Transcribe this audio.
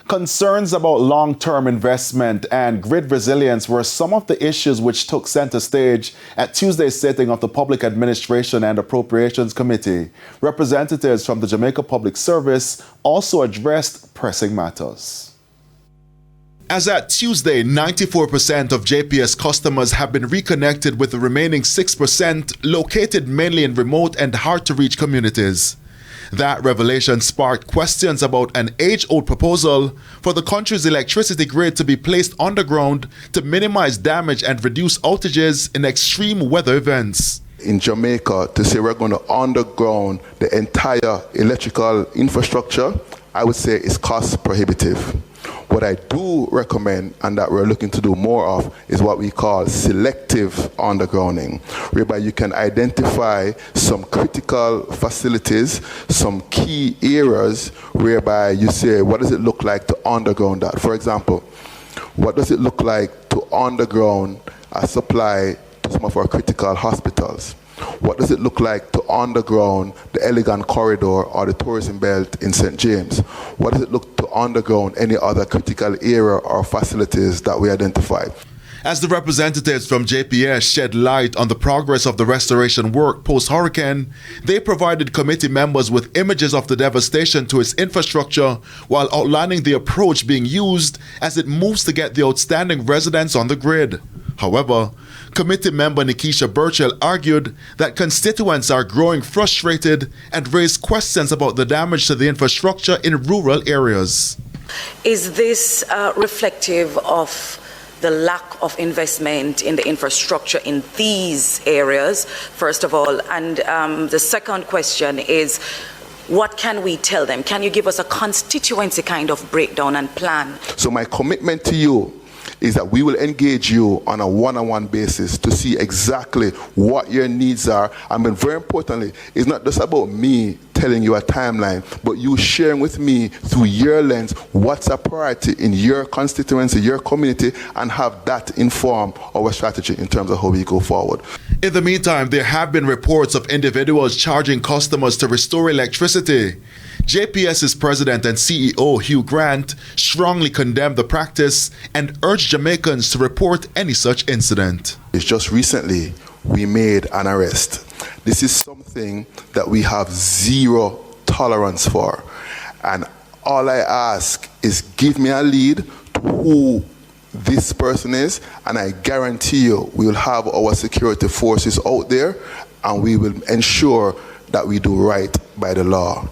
Concerns about long-term investment and grid resilience were some of the issues which took center stage at Tuesday's sitting of the Public Administration and Appropriations Committee. Representatives from the Jamaica Public Service also addressed pressing matters. As at Tuesday, 94% of JPS customers have been reconnected, with the remaining 6% located mainly in remote and hard-to-reach communities. That revelation sparked questions about an age-old proposal for the country's electricity grid to be placed underground to minimize damage and reduce outages in extreme weather events. In Jamaica, to say we're going to underground the entire electrical infrastructure, I would say is cost prohibitive. What I do recommend, and that we're looking to do more of, is what we call selective undergrounding, whereby you can identify some critical facilities, some key areas, whereby you say, what does it look like to underground that? For example, what does it look like to underground a supply to some of our critical hospitals? What does it look like to underground the Elegant Corridor or the tourism belt in St. James? What does it look to underground any other critical area or facilities that we identify? As the representatives from JPS shed light on the progress of the restoration work post-hurricane, they provided committee members with images of the devastation to its infrastructure while outlining the approach being used as it moves to get the outstanding residents on the grid. However, committee member Nikisha Burchell argued that constituents are growing frustrated and raised questions about the damage to the infrastructure in rural areas. Is this reflective of the lack of investment in the infrastructure in these areas, first of all? And the second question is, what can we tell them? Can you give us a constituency kind of breakdown and plan? So my commitment to you is that we will engage you on a one-on-one basis to see exactly what your needs are. And then very importantly, it's not just about me telling you a timeline, but you sharing with me through your lens what's a priority in your constituency, your community, and have that inform our strategy in terms of how we go forward. In the meantime, there have been reports of individuals charging customers to restore electricity. JPS's president and CEO, Hugh Grant, strongly condemned the practice and urged Jamaicans to report any such incident. It's just recently we made an arrest. This is something that we have zero tolerance for. And all I ask is give me a lead to who this person is, and I guarantee you we will have our security forces out there and we will ensure that we do right by the law.